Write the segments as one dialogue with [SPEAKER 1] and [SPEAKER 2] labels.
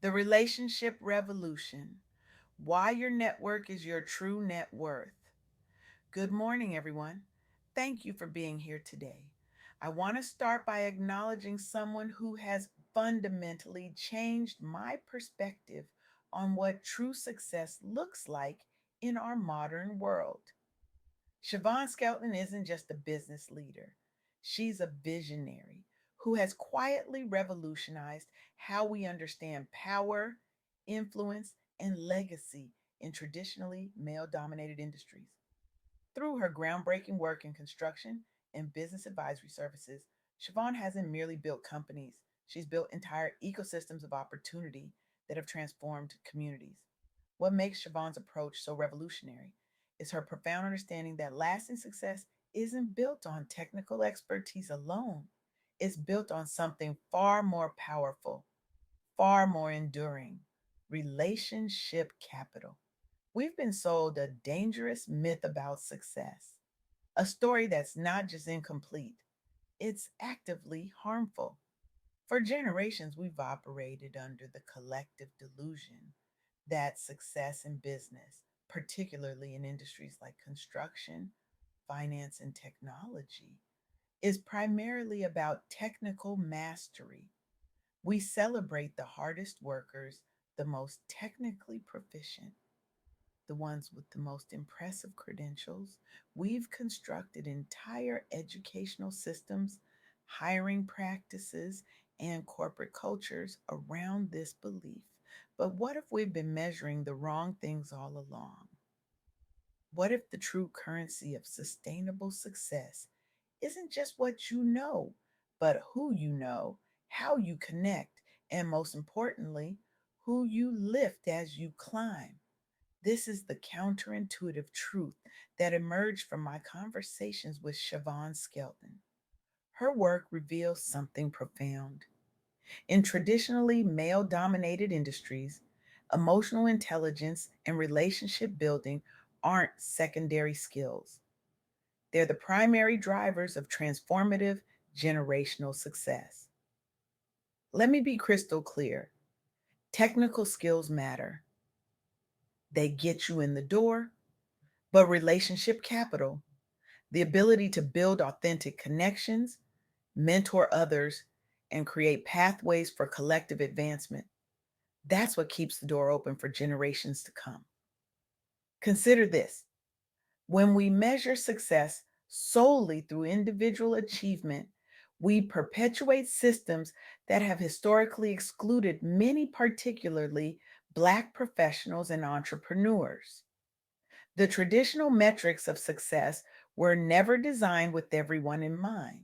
[SPEAKER 1] The Relationship Revolution: Why Your Network is Your True Net Worth. Good morning, everyone. Thank you for being here today. I want to start by acknowledging someone who has fundamentally changed my perspective on what true success looks like in our modern world. Chavon Skelton isn't just a business leader, she's a visionary who has quietly revolutionized how we understand power, influence, and legacy in traditionally male dominated industries. Through her groundbreaking work in construction and business advisory services, Siobhan hasn't merely built companies, she's built entire ecosystems of opportunity that have transformed communities. What makes Siobhan's approach so revolutionary is her profound understanding that lasting success isn't built on technical expertise alone, it's built on something far more powerful, far more enduring: relationship capital. We've been sold a dangerous myth about success, a story that's not just incomplete, it's actively harmful. For generations, we've operated under the collective delusion that success in business, particularly in industries like construction, finance, and technology, is primarily about technical mastery. We celebrate the hardest workers, the most technically proficient, the ones with the most impressive credentials. We've constructed entire educational systems, hiring practices, and corporate cultures around this belief. But what if we've been measuring the wrong things all along? What if the true currency of sustainable success isn't just what you know, but who you know, how you connect, and most importantly, who you lift as you climb? This is the counterintuitive truth that emerged from my conversations with Chavon Skelton. Her work reveals something profound. In traditionally male dominated industries, emotional intelligence and relationship building aren't secondary skills, they're the primary drivers of transformative generational success. Let me be crystal clear: technical skills matter, they get you in the door, but relationship capital, the ability to build authentic connections, mentor others, and create pathways for collective advancement, that's what keeps the door open for generations to come. Consider this: when we measure success solely through individual achievement, we perpetuate systems that have historically excluded many, particularly Black professionals and entrepreneurs. The traditional metrics of success were never designed with everyone in mind.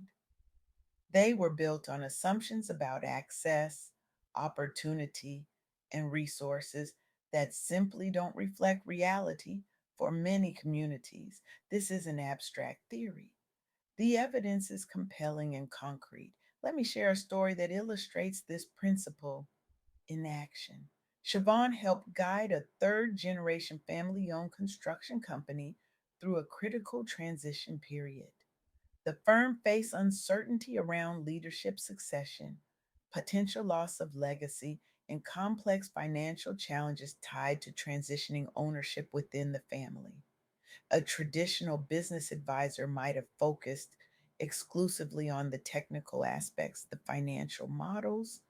[SPEAKER 1] They were built on assumptions about access, opportunity, and resources that simply don't reflect reality for many communities. This is an abstract theory. The evidence is compelling and concrete. Let me share a story that illustrates this principle in action. Siobhan helped guide a third generation family owned construction company through a critical transition period. The firm faced uncertainty around leadership succession, potential loss of legacy, and complex financial challenges tied to transitioning ownership within the family. A traditional business advisor might have focused exclusively on the technical aspects, the financial models,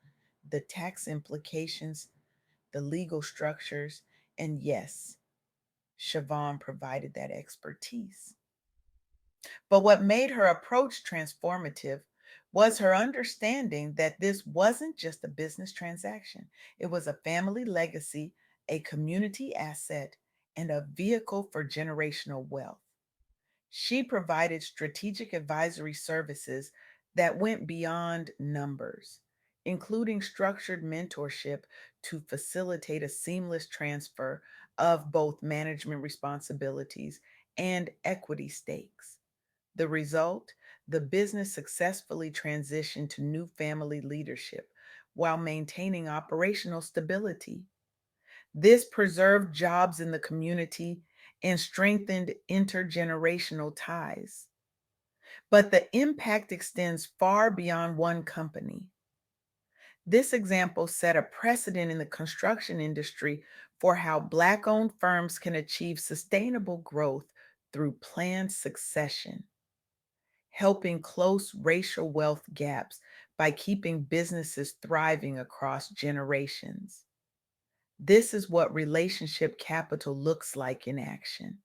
[SPEAKER 1] the tax implications, the legal structures, and yes, Siobhan provided that expertise. But what made her approach transformative was her understanding that this wasn't just a business transaction, it was a family legacy, a community asset, and a vehicle for generational wealth. She provided strategic advisory services that went beyond numbers, including structured mentorship to facilitate a seamless transfer of both management responsibilities and equity stakes. The result: the business successfully transitioned to new family leadership while maintaining operational stability. This preserved jobs in the community and strengthened intergenerational ties. But the impact extends far beyond one company. This example set a precedent in the construction industry for how Black owned firms can achieve sustainable growth through planned succession, helping close racial wealth gaps by keeping businesses thriving across generations. This is what relationship capital looks like in action.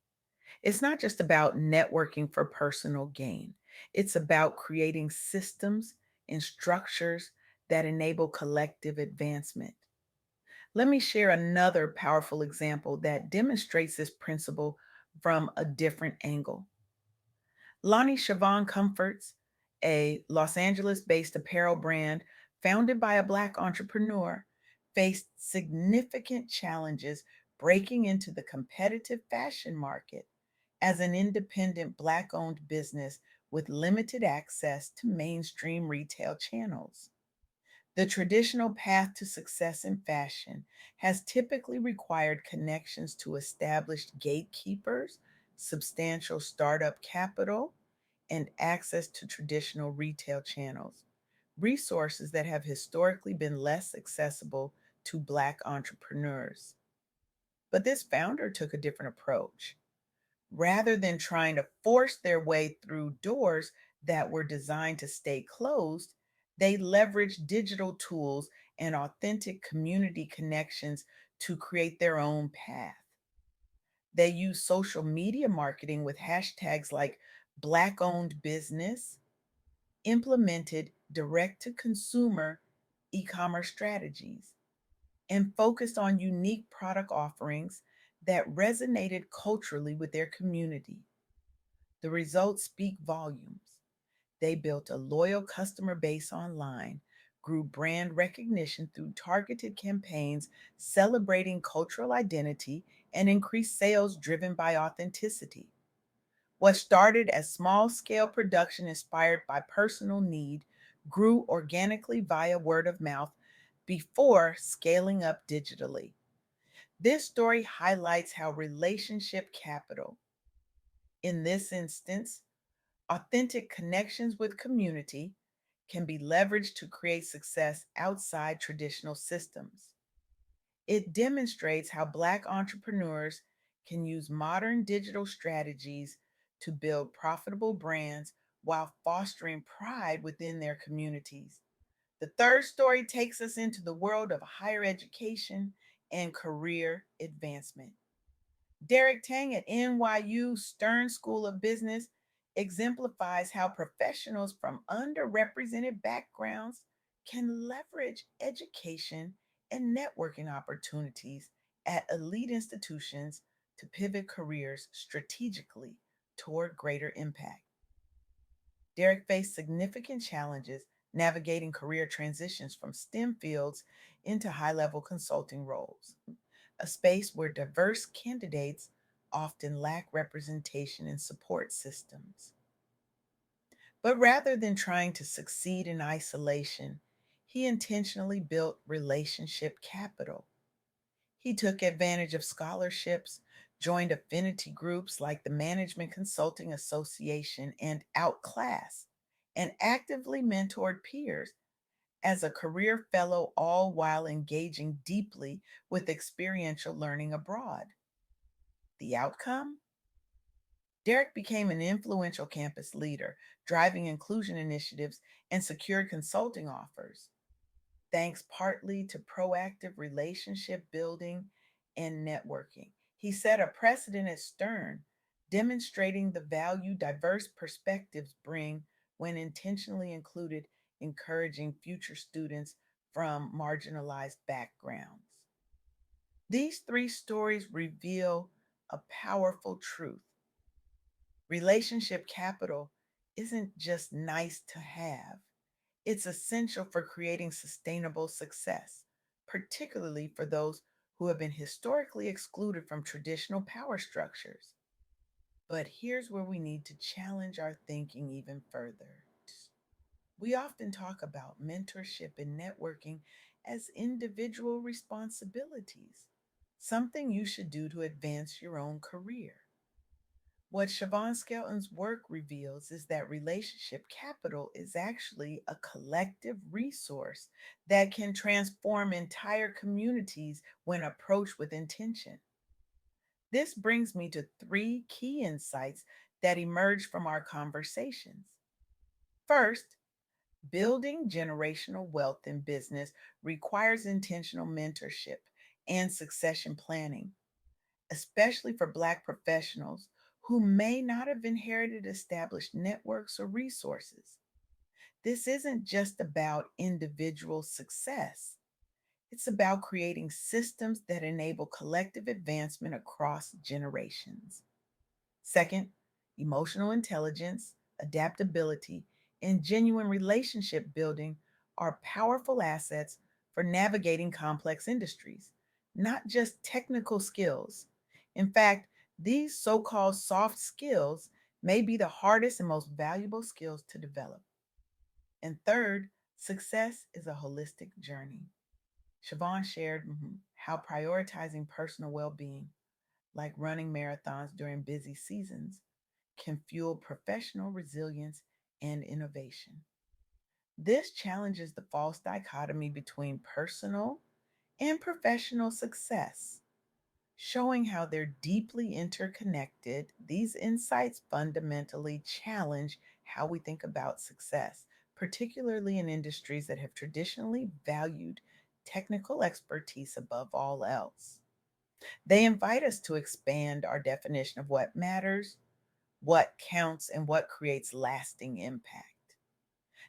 [SPEAKER 1] It's not just about networking for personal gain, it's about creating systems and structures that enable collective advancement. Let me share another powerful example that demonstrates this principle from a different angle. Lonnie Chavon Comforts, a Los Angeles based apparel brand founded by a Black entrepreneur, faced significant challenges breaking into the competitive fashion market as an independent Black owned business with limited access to mainstream retail channels. The traditional path to success in fashion has typically required connections to established gatekeepers, substantial startup capital, and access to traditional retail channels, resources that have historically been less accessible to Black entrepreneurs. But this founder took a different approach. Rather than trying to force their way through doors that were designed to stay closed, they leveraged digital tools and authentic community connections to create their own path. They used social media marketing with hashtags like Black owned business, implemented direct to consumer e commerce strategies, and focused on unique product offerings that resonated culturally with their community. The results speak volumes. They built a loyal customer base online, grew brand recognition through targeted campaigns celebrating cultural identity, and increased sales driven by authenticity. What started as small scale production inspired by personal need grew organically via word of mouth before scaling up digitally. This story highlights how relationship capital, in this instance, authentic connections with community, can be leveraged to create success outside traditional systems. It demonstrates how Black entrepreneurs can use modern digital strategies to build profitable brands while fostering pride within their communities. The third story takes us into the world of higher education and career advancement. Derek Tang at NYU Stern School of Business exemplifies how professionals from underrepresented backgrounds can leverage education and networking opportunities at elite institutions to pivot careers strategically toward greater impact. Derek faced significant challenges navigating career transitions from STEM fields into high level consulting roles, a space where diverse candidates often lack representation in support systems. But rather than trying to succeed in isolation, he intentionally built relationship capital. He took advantage of scholarships, joined affinity groups like the Management Consulting Association and Outclass, and actively mentored peers as a career fellow, all while engaging deeply with experiential learning abroad. The outcome? Derek became an influential campus leader, driving inclusion initiatives and secured consulting offers, thanks partly to proactive relationship building and networking. He set a precedent at Stern, demonstrating the value diverse perspectives bring when intentionally included, encouraging future students from marginalized backgrounds. These three stories reveal a powerful truth. Relationship capital isn't just nice to have, it's essential for creating sustainable success, particularly for those who have been historically excluded from traditional power structures. But here's where we need to challenge our thinking even further. We often talk about mentorship and networking as individual responsibilities, something you should do to advance your own career. What Chavon Skelton's work reveals is that relationship capital is actually a collective resource that can transform entire communities when approached with intention. This brings me to three key insights that emerge from our conversations. First, building generational wealth in business requires intentional mentorship and succession planning, especially for Black professionals who may not have inherited established networks or resources. This isn't just about individual success, it's about creating systems that enable collective advancement across generations. Second, emotional intelligence, adaptability, and genuine relationship building are powerful assets for navigating complex industries, not just technical skills. In fact, these so called soft skills may be the hardest and most valuable skills to develop. And third, success is a holistic journey. Siobhan shared how prioritizing personal well being, like running marathons during busy seasons, can fuel professional resilience and innovation. This challenges the false dichotomy between personal and professional success, showing how they're deeply interconnected. These insights fundamentally challenge how we think about success, particularly in industries that have traditionally valued technical expertise above all else. They invite us to expand our definition of what matters, what counts, and what creates lasting impact.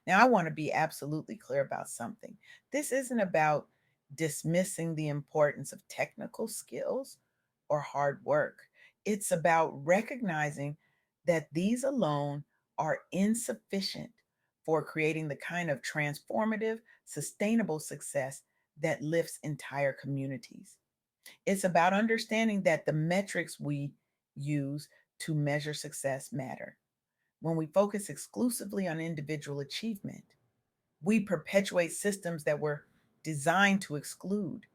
[SPEAKER 1] Now, I want to be absolutely clear about something. This isn't about dismissing the importance of technical skills or hard work. It's about recognizing that these alone are insufficient for creating the kind of transformative, sustainable success that lifts entire communities. It's about understanding that the metrics we use to measure success matter. When we focus exclusively on individual achievement, we perpetuate systems that were designed to exclude.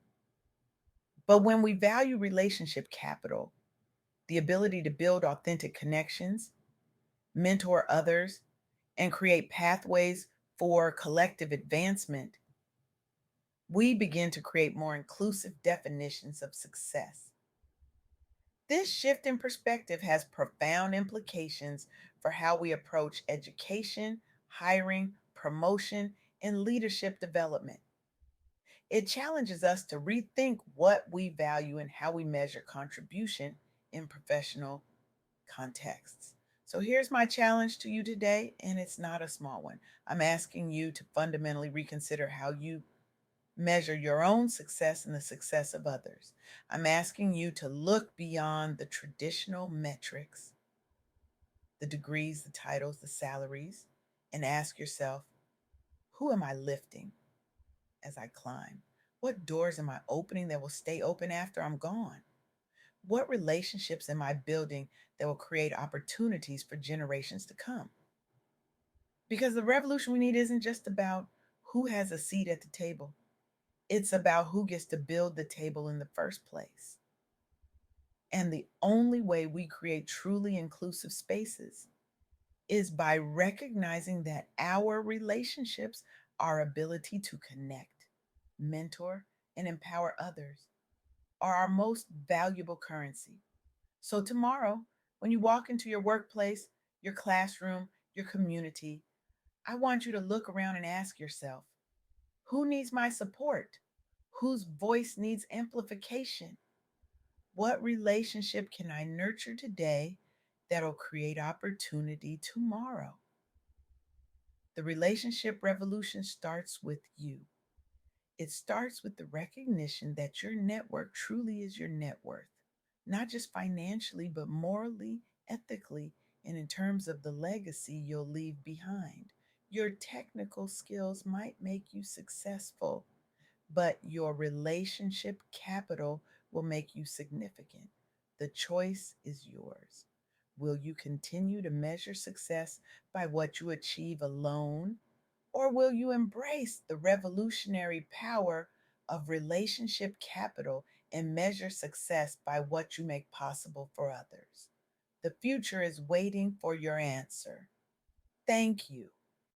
[SPEAKER 1] But when we value relationship capital, the ability to build authentic connections, mentor others, and create pathways for collective advancement, we begin to create more inclusive definitions of success. This shift in perspective has profound implications for how we approach education, hiring, promotion, and leadership development. It challenges us to rethink what we value and how we measure contribution in professional contexts. So here's my challenge to you today, and it's not a small one. I'm asking you to fundamentally reconsider how you measure your own success and the success of others. I'm asking you to look beyond the traditional metrics, the degrees, the titles, the salaries, and ask yourself, who am I lifting as I climb? What doors am I opening that will stay open after I'm gone? What relationships am I building that will create opportunities for generations to come? Because the revolution we need isn't just about who has a seat at the table, it's about who gets to build the table in the first place. And the only way we create truly inclusive spaces is by recognizing that our relationships, our ability to connect, mentor, and empower others are our most valuable currency. So, tomorrow, when you walk into your workplace, your classroom, your community, I want you to look around and ask yourself, who needs my support? Whose voice needs amplification? What relationship can I nurture today that'll create opportunity tomorrow? The relationship revolution starts with you. It starts with the recognition that your network truly is your net worth, not just financially, but morally, ethically, and in terms of the legacy you'll leave behind. Your technical skills might make you successful, but your relationship capital will make you significant. The choice is yours. Will you continue to measure success by what you achieve alone, or will you embrace the revolutionary power of relationship capital and measure success by what you make possible for others? The future is waiting for your answer. Thank you.